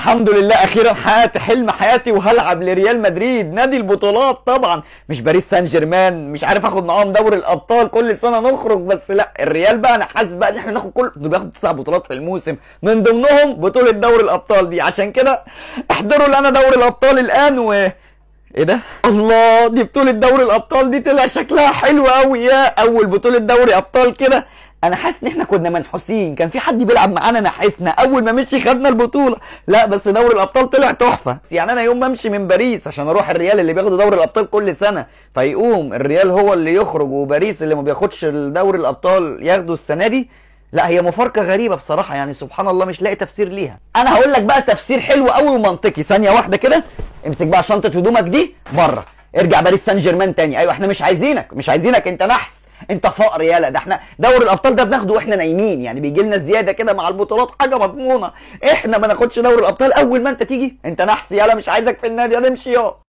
الحمد لله اخيرا حققت حلم حياتي وهلعب لريال مدريد نادي البطولات طبعا، مش باريس سان جيرمان. مش عارف اخد معاهم دوري الابطال كل سنه نخرج، بس لا الريال بقى انا حاسس بقى ان احنا ناخد دول بياخد 9 بطولات في الموسم، من ضمنهم بطوله دوري الابطال دي. عشان كده احضروا لنا دوري الابطال الان. ايه ده؟ الله، دي بطولة دوري الابطال دي طلع شكلها حلو قوي. يا اول بطولة دوري ابطال كده، انا حاسس ان احنا كنا منحوسين، كان في حد بيلعب معانا نحسنا، اول ما مشي خدنا البطولة. لا بس دوري الابطال طلع تحفة. يعني انا يوم ما امشي من باريس عشان اروح الريال اللي بياخدوا دوري الابطال كل سنة، فيقوم الريال هو اللي يخرج وباريس اللي ما بياخدش دوري الابطال ياخدوا السنة دي. لا هي مفارقة غريبة بصراحة، يعني سبحان الله مش لاقي تفسير ليها. انا هقول لك بقى تفسير حلو قوي ومنطقي. ثانية واحدة كده، امسك بقى شنطة هدومك دي بره، ارجع باريس سان جيرمان تاني. ايوه احنا مش عايزينك، مش عايزينك، انت نحس، انت فقر يالا. ده احنا دوري الابطال ده بناخده واحنا نايمين، يعني بيجي لنا زيادة كده مع البطولات، حاجة مضمونة. احنا ما ناخدش دوري الابطال اول ما انت تيجي، انت نحس يالا، مش عايزك في النادي، هنمشي يا